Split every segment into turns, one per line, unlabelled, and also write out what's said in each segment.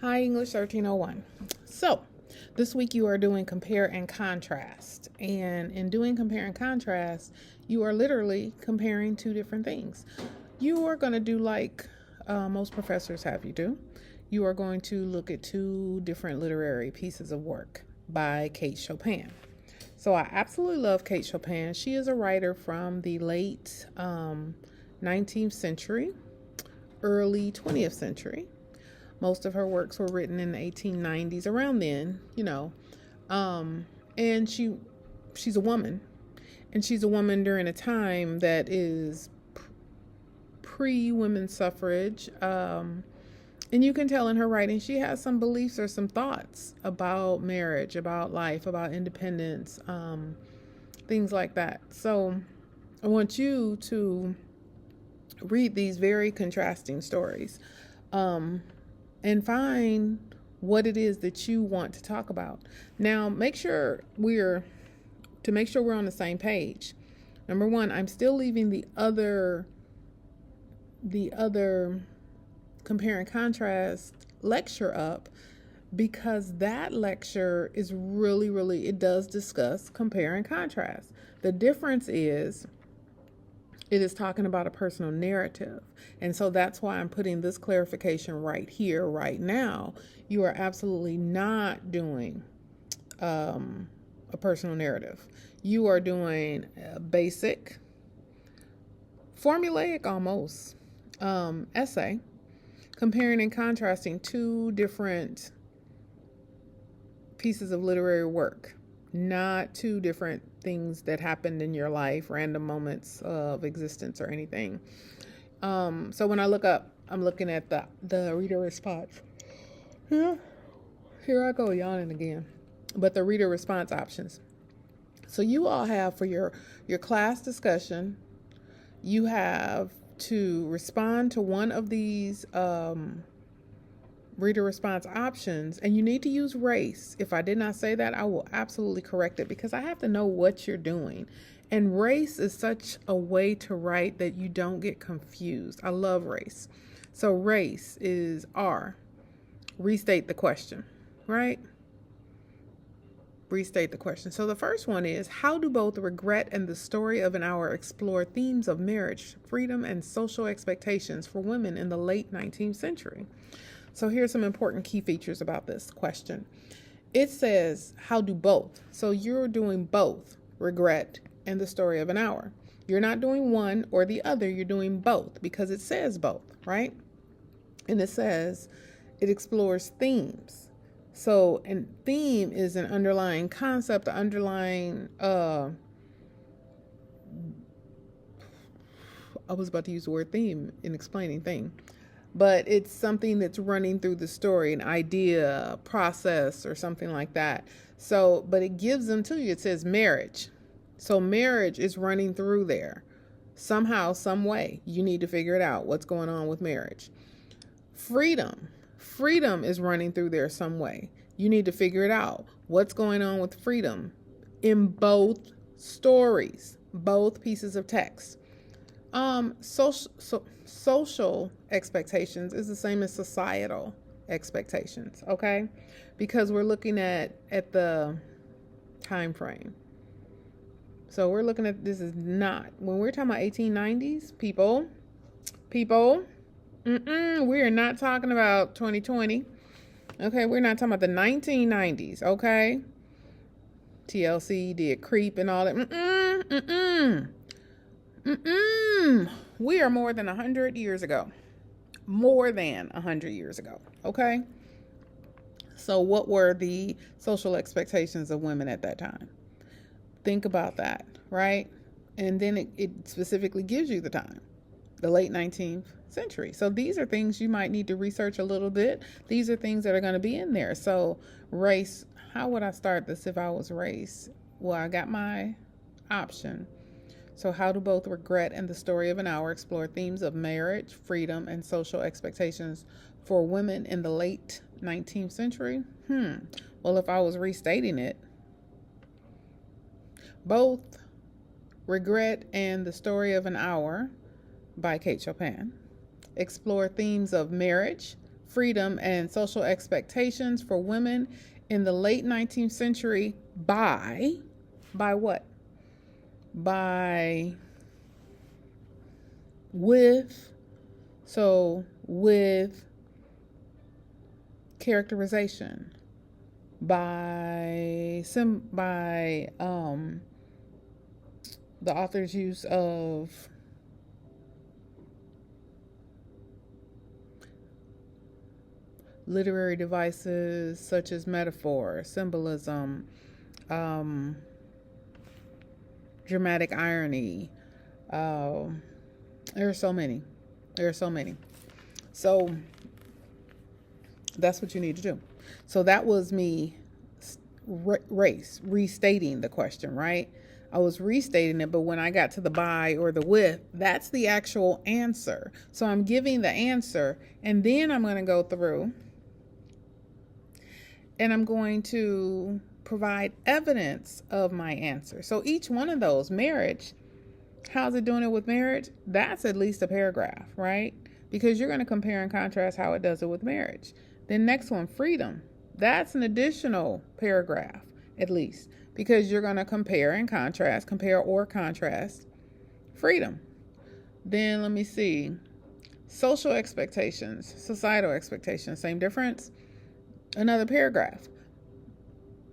Hi, English 1301. So, this week you are doing compare and contrast. And in doing compare and contrast, you are literally comparing two different things. You are going to do like most professors have you do. You are going to look at two different literary pieces of work by Kate Chopin. So, I absolutely love Kate Chopin. She is a writer from the late 19th century, early 20th century. Most of her works were written in the 1890s, around then, and she's a woman, and she's a woman during a time that is pre-women's suffrage, and you can tell in her writing she has some beliefs or some thoughts about marriage, about life, about independence, things like that. So I want you to read these very contrasting stories. And find what it is that you want to talk about. Now, make sure we're on the same page. Number one, I'm still leaving the other compare and contrast lecture up because that lecture is really, it does discuss compare and contrast. The difference is it is talking about a personal narrative. And so that's why I'm putting this clarification right here, right now. You are absolutely not doing a personal narrative. You are doing a basic, formulaic almost, essay, comparing and contrasting two different pieces of literary work, not two different things that happened in your life, random moments of existence or anything. So when I look up, I'm looking at the reader response. Here I go yawning again. But the reader response options. So you all have for your class discussion, you have to respond to one of these reader response options, and you need to use race. If I did not say that, I will absolutely correct it because I have to know what you're doing. And race is such a way to write that you don't get confused. I love race. So race is R. Restate the question, right? Restate the question. So the first one is, how do both Regret and The Story of an Hour explore themes of marriage, freedom, and social expectations for women in the late 19th century? So here's some important key features about this question. It says, how do both? So you're doing both Regret and The Story of an Hour. You're not doing one or the other. You're doing both because it says both, right? And it says it explores themes. So, and theme is an underlying concept, an underlying, I was about to use the word theme in explaining thing. But it's something that's running through the story, an idea, process, or something like that. So, but it gives them to you. It says marriage. So marriage is running through there. Somehow, some way, you need to figure it out. What's going on with marriage? Freedom. Freedom is running through there some way. You need to figure it out. What's going on with freedom in both stories, both pieces of text. Social expectations is the same as societal expectations, okay? Because we're looking at the time frame. So we're looking at, this is not, when we're talking about 1890s, people, we are not talking about 2020. Okay, we're not talking about the 1990s, okay? TLC did Creep and all that. We are more than 100 years ago. More than 100 years ago, okay? So what were the social expectations of women at that time? Think about that, right? And then it specifically gives you the time, the late 19th century. So these are things you might need to research a little bit. These are things that are going to be in there. So race, how would I start this if I was race? Well, I got my option. So how do both Regret and The Story of an Hour explore themes of marriage, freedom, and social expectations for women in the late 19th century? Well, if I was restating it, both Regret and The Story of an Hour by Kate Chopin explore themes of marriage, freedom, and social expectations for women in the late 19th century by what? With characterization, by the author's use of literary devices such as metaphor, symbolism, dramatic irony. There are so many. So that's what you need to do. So that was me restating the question, right? I was restating it, but when I got to the by or the with, that's the actual answer. So I'm giving the answer, and then I'm going to go through and I'm going to provide evidence of my answer. So each one of those, marriage, how's it doing it with marriage? That's at least a paragraph, right? Because you're going to compare and contrast how it does it with marriage. Then next one, freedom. That's an additional paragraph, at least, because you're going to compare or contrast freedom. Then let me see. Social expectations, societal expectations, same difference. Another paragraph.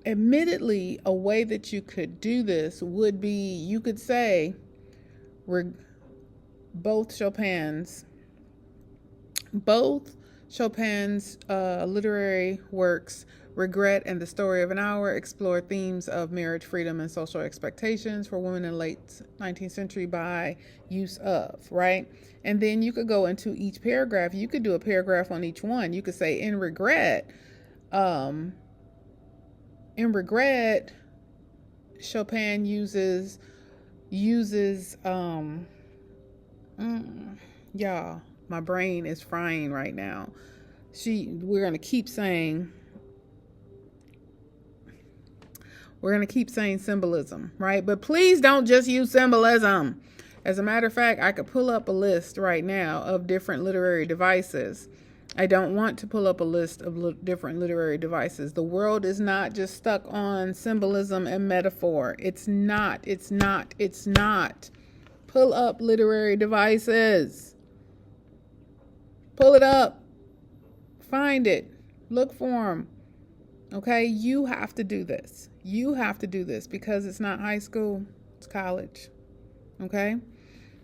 Admittedly, a way that you could do this would be, you could say, both Chopin's literary works, Regret and The Story of an Hour, explore themes of marriage, freedom, and social expectations for women in the late 19th century by use of, right? And then you could go into each paragraph. You could do a paragraph on each one. You could say, in Regret, Chopin uses y'all, my brain is frying right now. We're going to keep saying symbolism, right? But please don't just use symbolism. As a matter of fact, I could pull up a list right now of different literary devices. I don't want to pull up a list of different literary devices. The world is not just stuck on symbolism and metaphor. It's not. Pull up literary devices. Pull it up. Find it. Look for them. Okay? You have to do this. Because it's not high school. It's college. Okay?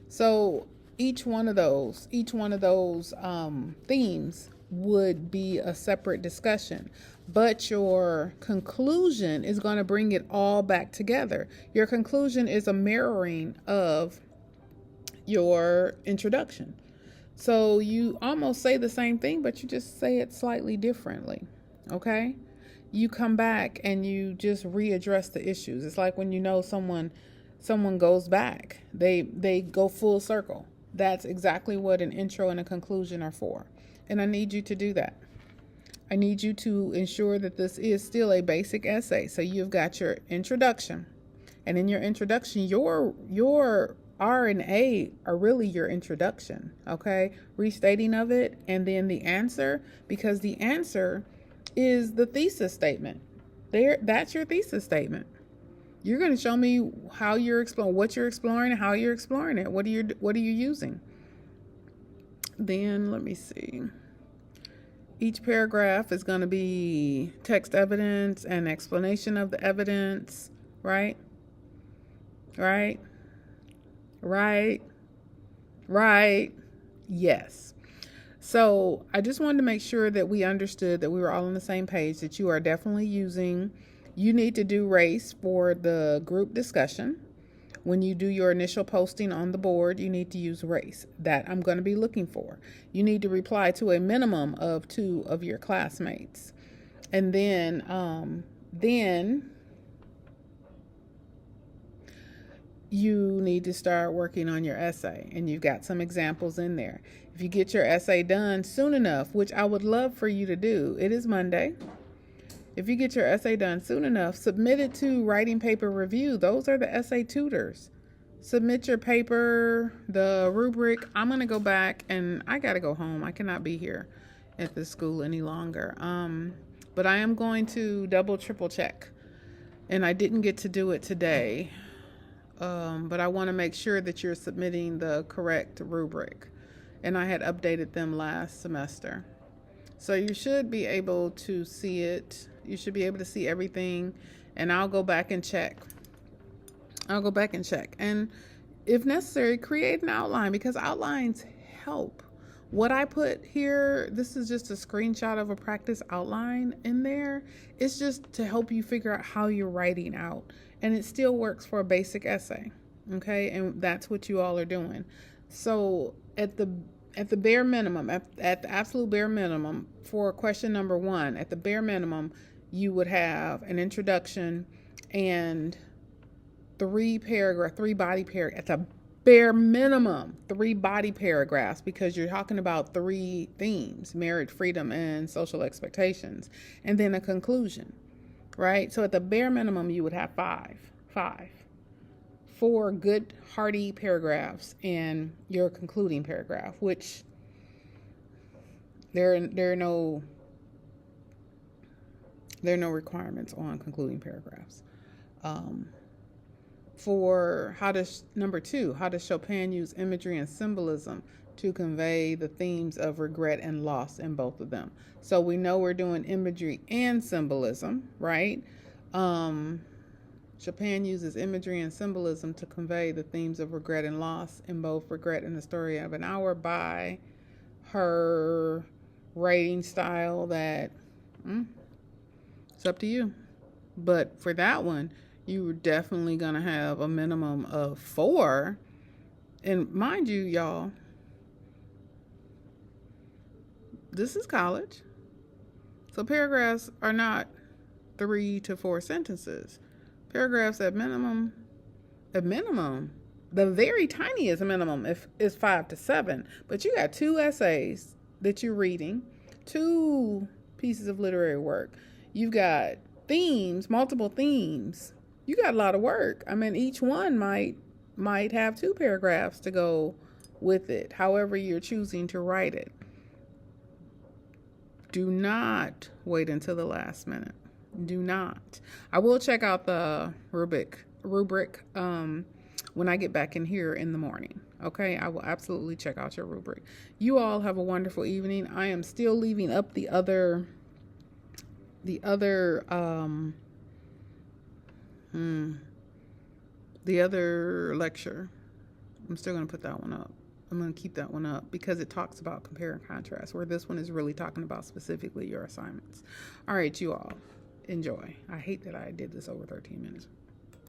So each one of those themes would be a separate discussion, but your conclusion is going to bring it all back together. Your conclusion is a mirroring of your introduction. So you almost say the same thing, but you just say it slightly differently. Okay? You come back and you just readdress the issues. It's like when you know someone goes back, they go full circle. That's exactly what an intro and a conclusion are for. And I need you to do that. I need you to ensure that this is still a basic essay. So you've got your introduction. And in your introduction, your R and A are really your introduction. Okay? Restating of it, and then the answer, because the answer is the thesis statement. That's your thesis statement. You're going to show me how you're exploring, what you're exploring, and how you're exploring it. What are you using? Then let me see. Each paragraph is going to be text evidence and explanation of the evidence, right? Right. Yes. So I just wanted to make sure that we understood that we were all on the same page, that you are definitely you need to do race for the group discussion. When you do your initial posting on the board, you need to use race. That I'm going to be looking for. You need to reply to a minimum of 2 of your classmates. And then you need to start working on your essay. And you've got some examples in there. If you get your essay done soon enough, which I would love for you to do, it is Monday. If you get your essay done soon enough, submit it to Writing Paper Review. Those are the essay tutors. Submit your paper, the rubric. I'm going to go back, and I got to go home. I cannot be here. at this school any longer. But I am going to double, triple check. And I didn't get to do it today. But I want to make sure that you're submitting the correct rubric. And I had updated them last semester. So you should be able to see it. You should be able to see everything. And I'll go back and check. And if necessary, create an outline, because outlines help. What I put here, this is just a screenshot of a practice outline in there. It's just to help you figure out how you're writing out. And it still works for a basic essay. Okay? And that's what you all are doing. So at the bare minimum, at the absolute bare minimum, for question number 1, at the bare minimum, you would have an introduction and 3 body paragraphs. At the bare minimum, 3 body paragraphs, because you're talking about 3 themes: marriage, freedom, and social expectations, and then a conclusion, right? So at the bare minimum, you would have 4 good, hearty paragraphs and your concluding paragraph, which there are no requirements on concluding paragraphs. For number 2, how does Chopin use imagery and symbolism to convey the themes of regret and loss in both of them? So we know we're doing imagery and symbolism, right? Chopin uses imagery and symbolism to convey the themes of regret and loss in both Regret and the Story of an Hour, by her writing style that it's up to you. But for that one, you're definitely going to have a minimum of 4. And mind you, y'all, this is college. So paragraphs are not 3 to 4 sentences. Paragraphs at minimum, the very tiniest minimum is 5 to 7. But you got 2 essays that you're reading, 2 pieces of literary work. You've got themes, multiple themes. You got a lot of work. I mean, each one might have 2 paragraphs to go with it, however you're choosing to write it. Do not wait until the last minute. Do not. I will check out the rubric when I get back in here in the morning. Okay, I will absolutely check out your rubric. You all have a wonderful evening. I am still leaving up the other lecture. I'm still going to put that one up. I'm going to keep that one up because it talks about compare and contrast, where this one is really talking about specifically your assignments. All right, you all, enjoy. I hate that I did this over 13 minutes.